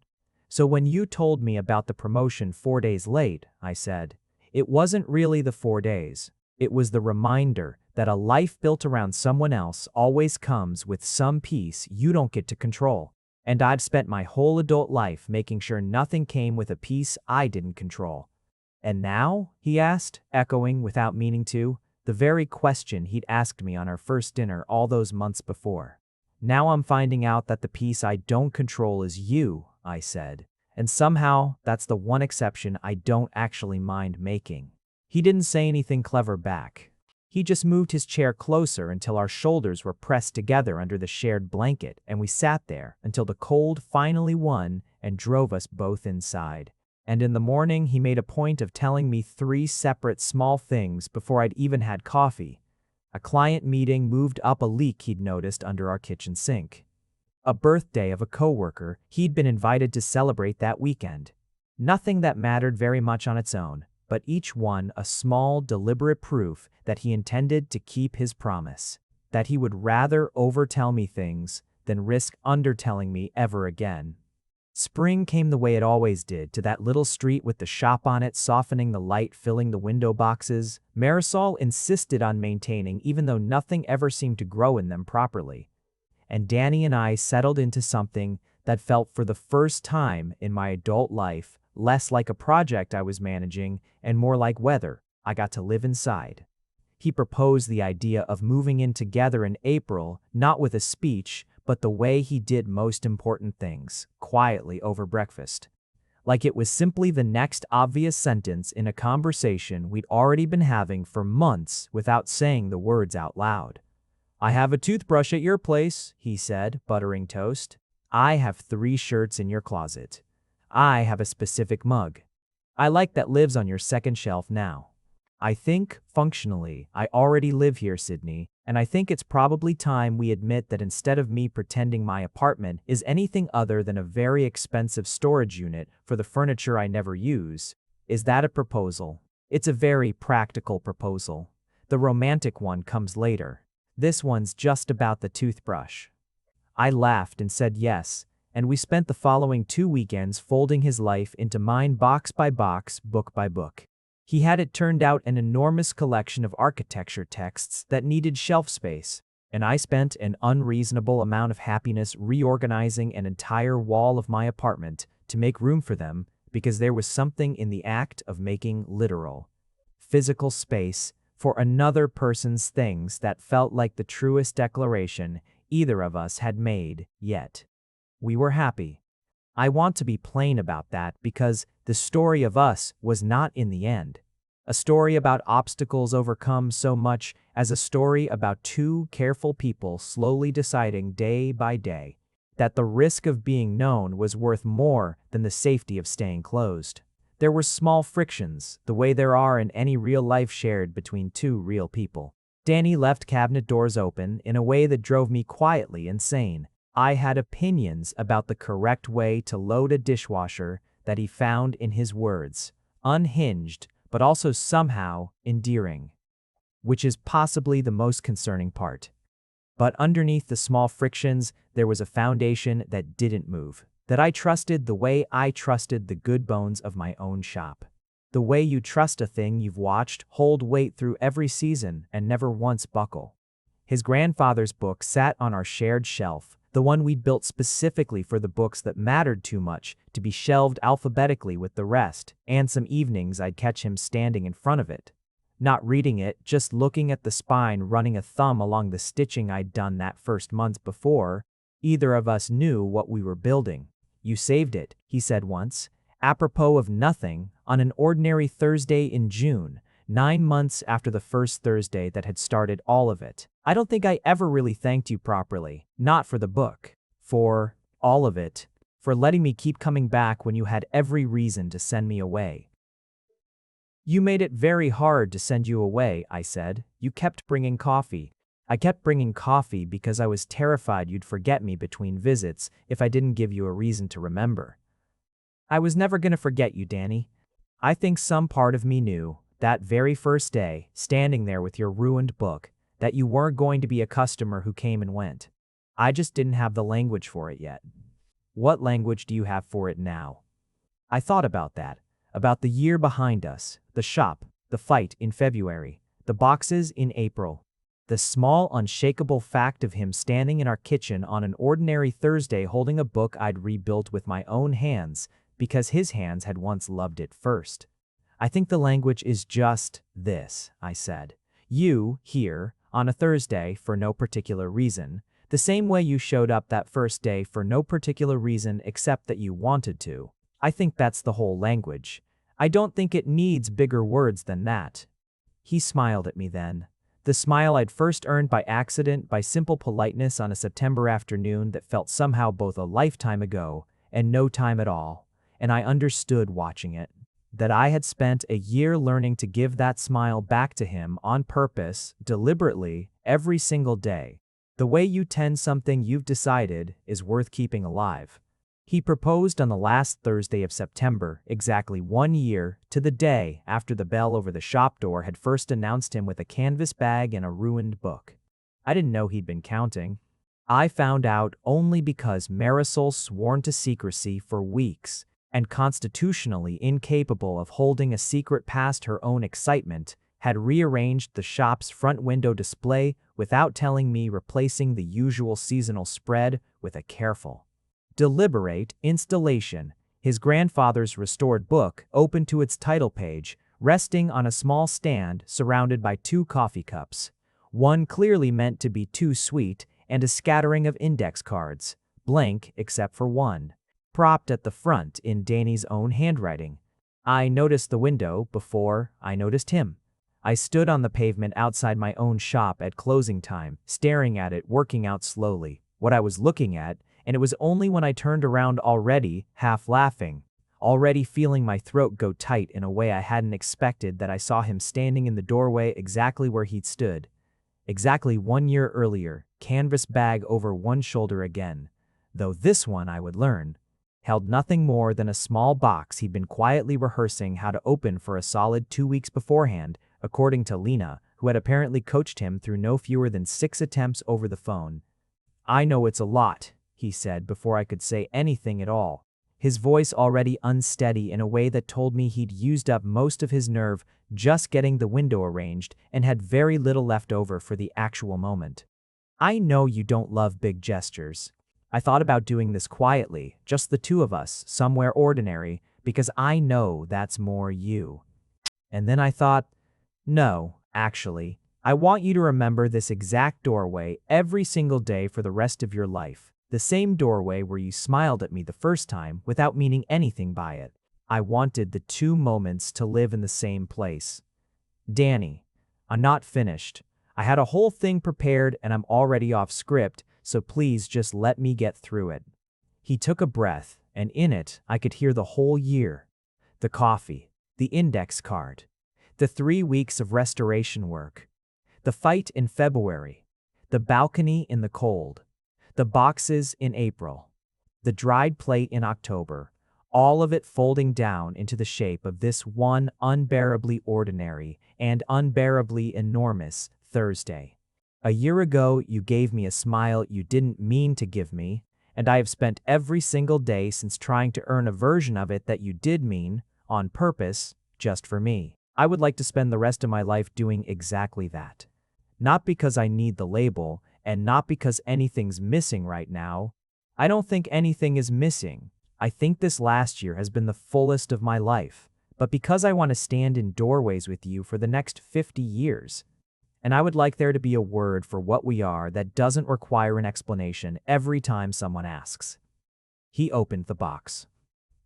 "So when you told me about the promotion 4 days late," I said, "it wasn't really the 4 days. It was the reminder that a life built around someone else always comes with some piece you don't get to control. And I'd spent my whole adult life making sure nothing came with a piece I didn't control." "And now?" he asked, echoing, without meaning to, the very question he'd asked me on our first dinner all those months before. "Now I'm finding out that the piece I don't control is you," I said, And somehow, that's the one exception I don't actually mind making. He didn't say anything clever back. He just moved his chair closer until our shoulders were pressed together under the shared blanket, and we sat there until the cold finally won and drove us both inside. And in the morning, he made a point of telling me 3 separate small things before I'd even had coffee. A client meeting moved up a leak he'd noticed under our kitchen sink. A birthday of a coworker he'd been invited to celebrate that weekend. Nothing that mattered very much on its own, but each one a small, deliberate proof that he intended to keep his promise, that he would rather overtell me things than risk undertelling me ever again. Spring came the way it always did to that little street with the shop on it, softening the light, filling the window boxes. Marisol insisted on maintaining even though nothing ever seemed to grow in them properly. And Danny and I settled into something that felt for the first time in my adult life less like a project I was managing and more like weather I got to live inside. He proposed the idea of moving in together in April, not with a speech, but the way he did most important things, quietly over breakfast. Like it was simply the next obvious sentence in a conversation we'd already been having for months without saying the words out loud. "I have a toothbrush at your place," he said, buttering toast. "I have 3 shirts in your closet. I have a specific mug I like that lives on your second shelf now. I think, functionally, I already live here, Sydney, and I think it's probably time we admit that instead of me pretending my apartment is anything other than a very expensive storage unit for the furniture I never use. Is that a proposal? It's a very practical proposal. The romantic one comes later. This one's just about the toothbrush." I laughed and said yes, and we spent the following 2 weekends folding his life into mine box by box, book by book. He had it turned out an enormous collection of architecture texts that needed shelf space, and I spent an unreasonable amount of happiness reorganizing an entire wall of my apartment to make room for them because there was something in the act of making literal, physical space for another person's things that felt like the truest declaration either of us had made yet. We were happy. I want to be plain about that because the story of us was not in the end a story about obstacles overcome so much as a story about 2 careful people slowly deciding day by day that the risk of being known was worth more than the safety of staying closed. There were small frictions, the way there are in any real life shared between 2 real people. Danny left cabinet doors open in a way that drove me quietly insane. I had opinions about the correct way to load a dishwasher that he found in his words, unhinged but also somehow endearing, which is possibly the most concerning part. But underneath the small frictions, there was a foundation that didn't move, that I trusted the way I trusted the good bones of my own shop. The way you trust a thing you've watched hold weight through every season and never once buckle. His grandfather's book sat on our shared shelf, the one we'd built specifically for the books that mattered too much to be shelved alphabetically with the rest, and some evenings I'd catch him standing in front of it. Not reading it, just looking at the spine, running a thumb along the stitching I'd done that first month before. Either of us knew what we were building. "You saved it," he said once, apropos of nothing, on an ordinary Thursday in June, 9 months after the first Thursday that had started all of it. "I don't think I ever really thanked you properly. Not for the book. For all of it. For letting me keep coming back when you had every reason to send me away." "You made it very hard to send you away," I said. "You kept bringing coffee." "I kept bringing coffee because I was terrified you'd forget me between visits if I didn't give you a reason to remember." "I was never gonna forget you, Danny. I think some part of me knew, that very first day, standing there with your ruined book, that you weren't going to be a customer who came and went. I just didn't have the language for it yet." "What language do you have for it now?" I thought about that, about the year behind us, the shop, the fight in February, the boxes in April, the small unshakable fact of him standing in our kitchen on an ordinary Thursday holding a book I'd rebuilt with my own hands because his hands had once loved it first. "I think the language is just this," I said. "You, here, on a Thursday for no particular reason, the same way you showed up that first day for no particular reason except that you wanted to. I think that's the whole language. I don't think it needs bigger words than that." He smiled at me then. The smile I'd first earned by accident, by simple politeness on a September afternoon that felt somehow both a lifetime ago and no time at all. And I understood watching it, that I had spent a year learning to give that smile back to him on purpose, deliberately, every single day. The way you tend something you've decided is worth keeping alive. He proposed on the last Thursday of September, exactly 1 year, to the day after the bell over the shop door had first announced him with a canvas bag and a ruined book. I didn't know he'd been counting. I found out only because Marisol, sworn to secrecy for weeks, and constitutionally incapable of holding a secret past her own excitement, had rearranged the shop's front window display without telling me, replacing the usual seasonal spread with a careful, deliberate installation, his grandfather's restored book open to its title page, resting on a small stand surrounded by 2 coffee cups, one clearly meant to be too sweet, and a scattering of index cards, blank except for one, propped at the front in Danny's own handwriting. I noticed the window before I noticed him. I stood on the pavement outside my own shop at closing time, staring at it working out slowly, what I was looking at, and it was only when I turned around, already half laughing, already feeling my throat go tight in a way I hadn't expected, that I saw him standing in the doorway exactly where he'd stood. Exactly 1 year earlier, canvas bag over one shoulder again, though this one, I would learn, held nothing more than a small box he'd been quietly rehearsing how to open for a solid 2 weeks beforehand, according to Lena, who had apparently coached him through no fewer than 6 attempts over the phone. "I know it's a lot," he said before I could say anything at all, his voice already unsteady in a way that told me he'd used up most of his nerve just getting the window arranged and had very little left over for the actual moment. "I know you don't love big gestures. I thought about doing this quietly, just the 2 of us, somewhere ordinary, because I know that's more you. And then I thought, no, actually, I want you to remember this exact doorway every single day for the rest of your life. The same doorway where you smiled at me the first time without meaning anything by it. I wanted the 2 moments to live in the same place. Danny, I'm not finished. I had a whole thing prepared and I'm already off script, so please just let me get through it." He took a breath, and in it, I could hear the whole year. The coffee, the index card, the 3 weeks of restoration work, the fight in February, the balcony in the cold, the boxes in April, the dried plate in October, all of it folding down into the shape of this one unbearably ordinary and unbearably enormous Thursday. A year ago, you gave me a smile you didn't mean to give me, and I have spent every single day since trying to earn a version of it that you did mean, on purpose, just for me. I would like to spend the rest of my life doing exactly that. Not because I need the label, and not because anything's missing right now. I don't think anything is missing. I think this last year has been the fullest of my life, but because I want to stand in doorways with you for the next 50 years. And I would like there to be a word for what we are that doesn't require an explanation every time someone asks. He opened the box.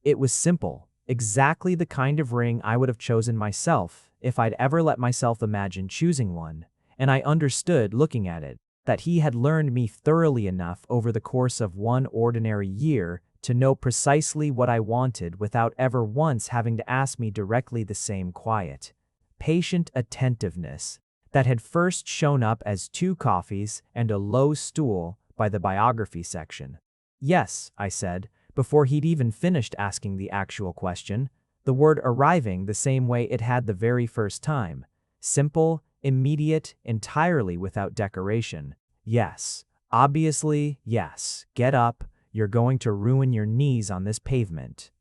It was simple, exactly the kind of ring I would have chosen myself if I'd ever let myself imagine choosing one, and I understood, looking at it, that he had learned me thoroughly enough over the course of one ordinary year to know precisely what I wanted without ever once having to ask me directly the same quiet, patient attentiveness that had first shown up as 2 coffees and a low stool by the biography section. "Yes," I said, before he'd even finished asking the actual question, the word arriving the same way it had the very first time. Simple, immediate, entirely without decoration. "Yes. Obviously, yes. Get up. You're going to ruin your knees on this pavement."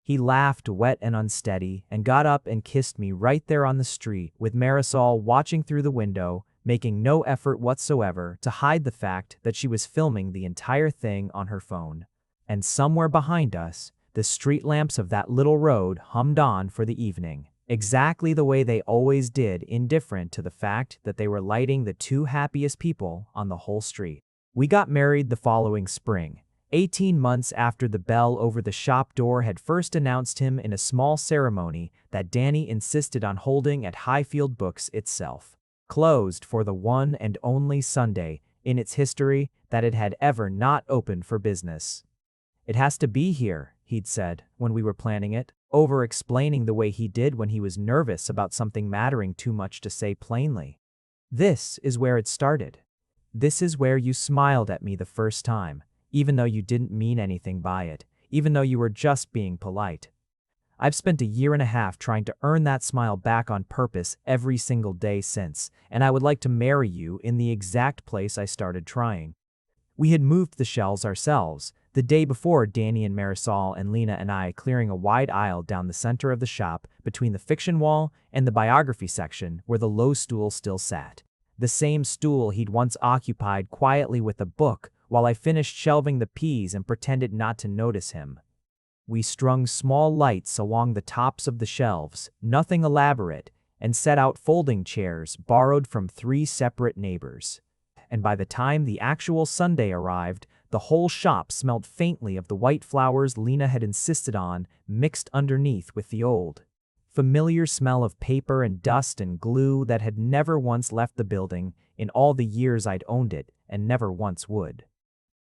He laughed, wet and unsteady, and got up and kissed me right there on the street, with Marisol watching through the window, making no effort whatsoever to hide the fact that she was filming the entire thing on her phone. And somewhere behind us, the street lamps of that little road hummed on for the evening, exactly the way they always did, indifferent to the fact that they were lighting the 2 happiest people on the whole street. We got married the following spring, 18 months after the bell over the shop door had first announced him in a small ceremony that Danny insisted on holding at Highfield Books itself. Closed for the one and only Sunday in its history that it had ever not opened for business. "It has to be here," he'd said when we were planning it, over-explaining the way he did when he was nervous about something mattering too much to say plainly. "This is where it started. This is where you smiled at me the first time, even though you didn't mean anything by it, even though you were just being polite. I've spent a year and a half trying to earn that smile back on purpose every single day since, and I would like to marry you in the exact place I started trying." We had moved the shelves ourselves, the day before Danny and Marisol and Lena and I clearing a wide aisle down the center of the shop between the fiction wall and the biography section where the low stool still sat. The same stool he'd once occupied quietly with a book while I finished shelving the peas and pretended not to notice him. We strung small lights along the tops of the shelves, nothing elaborate, and set out folding chairs borrowed from 3 separate neighbors. And by the time the actual Sunday arrived, the whole shop smelled faintly of the white flowers Lena had insisted on mixed underneath with the old, familiar smell of paper and dust and glue that had never once left the building in all the years I'd owned it and never once would.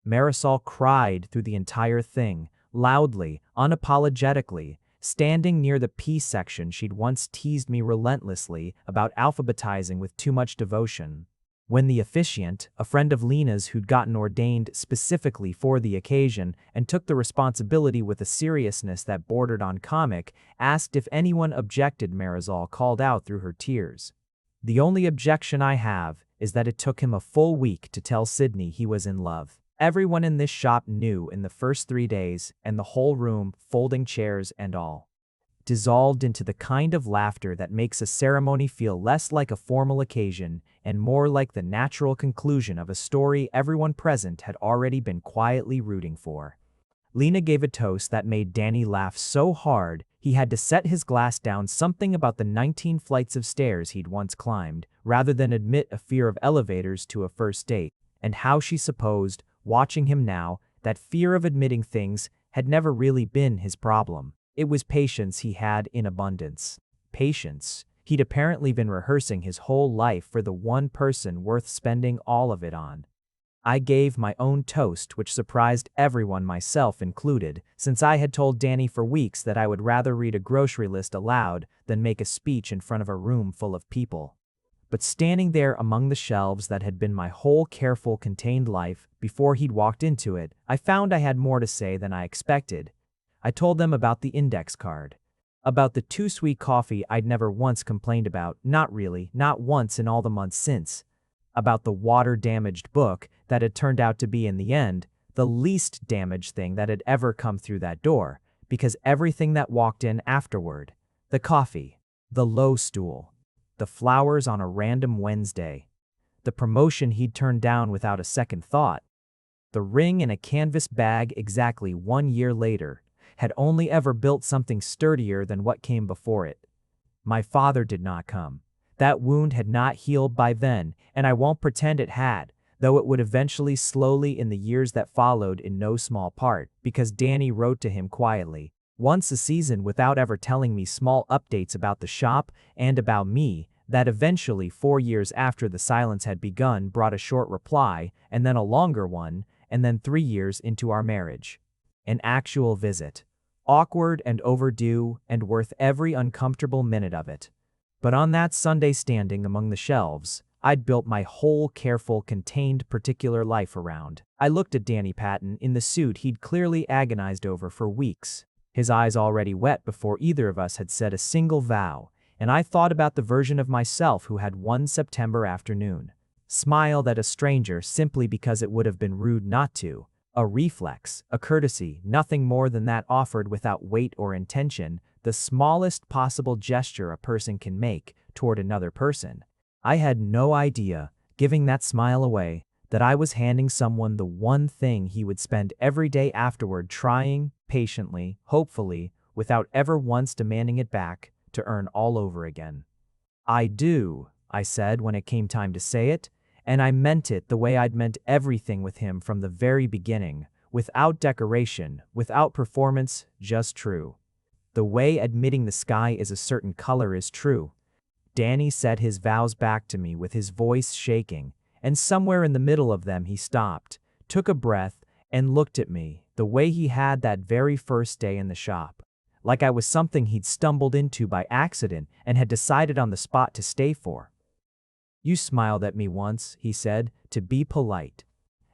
Marisol cried through the entire thing, loudly, unapologetically, standing near the pea section she'd once teased me relentlessly about alphabetizing with too much devotion. When the officiant, a friend of Lena's who'd gotten ordained specifically for the occasion and took the responsibility with a seriousness that bordered on comic, asked if anyone objected, Marisol called out through her tears, "The only objection I have is that it took him a full week to tell Sydney he was in love." Everyone in this shop knew in the first 3 days, and the whole room, folding chairs and all, dissolved into the kind of laughter that makes a ceremony feel less like a formal occasion and more like the natural conclusion of a story everyone present had already been quietly rooting for. Lena gave a toast that made Danny laugh so hard he had to set his glass down, something about the 19 flights of stairs he'd once climbed, rather than admit a fear of elevators to a first date, and how she supposed, watching him now, that fear of admitting things had never really been his problem. It was patience he had in abundance. Patience he'd apparently been rehearsing his whole life for the one person worth spending all of it on. I gave my own toast, which surprised everyone, myself included, since I had told Danny for weeks that I would rather read a grocery list aloud than make a speech in front of a room full of people. But standing there among the shelves that had been my whole careful, contained life before he'd walked into it, I found I had more to say than I expected. I told them about the index card, about the too sweet coffee I'd never once complained about, not really, not once in all the months since, about the water-damaged book that had turned out to be, in the end, the least damaged thing that had ever come through that door, because everything that walked in afterward, the coffee, the low stool, the flowers on a random Wednesday, the promotion he'd turned down without a second thought, the ring in a canvas bag exactly 1 year later, had only ever built something sturdier than what came before it. My father did not come. That wound had not healed by then, and I won't pretend it had, though it would eventually, slowly in the years that followed, in no small part, because Danny wrote to him quietly, once a season, without ever telling me small updates about the shop and about me, that eventually 4 years after the silence had begun brought a short reply, and then a longer one, and then 3 years into our marriage. An actual visit. Awkward and overdue and worth every uncomfortable minute of it. But on that Sunday, standing among the shelves, I'd built my whole careful, contained, particular life around. I looked at Danny Patton in the suit he'd clearly agonized over for weeks, his eyes already wet before either of us had said a single vow, and I thought about the version of myself who had one September afternoon smiled at a stranger simply because it would have been rude not to. A reflex, a courtesy, nothing more than that, offered without weight or intention, the smallest possible gesture a person can make toward another person. I had no idea, giving that smile away, that I was handing someone the one thing he would spend every day afterward trying, patiently, hopefully, without ever once demanding it back, to earn all over again. "I do," I said when it came time to say it, and I meant it the way I'd meant everything with him from the very beginning, Without decoration, without performance, just true. The way admitting the sky is a certain color is true. Danny said his vows back to me with his voice shaking, and somewhere in the middle of them he stopped, took a breath, and looked at me the way he had that very first day in the shop. Like I was something he'd stumbled into by accident and had decided on the spot to stay for. "You smiled at me once," he said, "to be polite.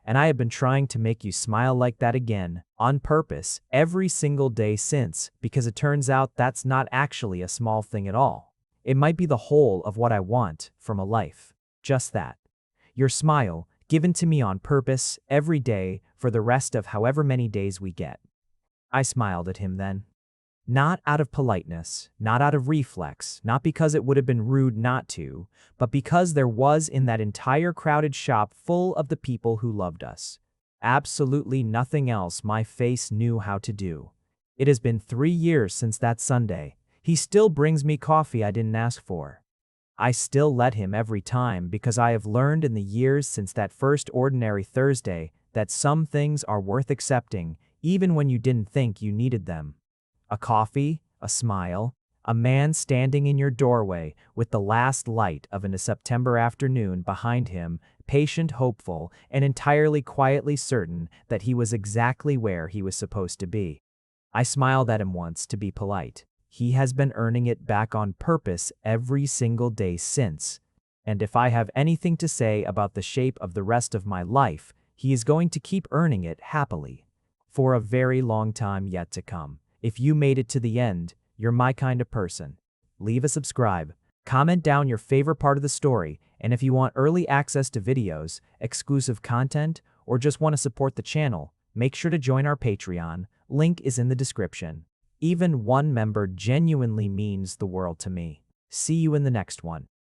And I have been trying to make you smile like that again, on purpose, every single day since, because it turns out that's not actually a small thing at all. It might be the whole of what I want from a life. Just that. Your smile, given to me on purpose, every day, for the rest of however many days we get." I smiled at him then. Not out of politeness, not out of reflex, not because it would have been rude not to, but because there was in that entire crowded shop full of the people who loved us. Absolutely nothing else my face knew how to do. It has been 3 years since that Sunday. He still brings me coffee I didn't ask for. I still let him every time because I have learned in the years since that first ordinary Thursday that some things are worth accepting even when you didn't think you needed them. A coffee, a smile, a man standing in your doorway with the last light of a September afternoon behind him, patient, hopeful, and entirely quietly certain that he was exactly where he was supposed to be. I smiled at him once to be polite. He has been earning it back on purpose every single day since. And if I have anything to say about the shape of the rest of my life, he is going to keep earning it happily. For a very long time yet to come. If you made it to the end, you're my kind of person. Leave a subscribe, comment down your favorite part of the story, and if you want early access to videos, exclusive content, or just want to support the channel, make sure to join our Patreon. Link is in the description. Even one member genuinely means the world to me. See you in the next one.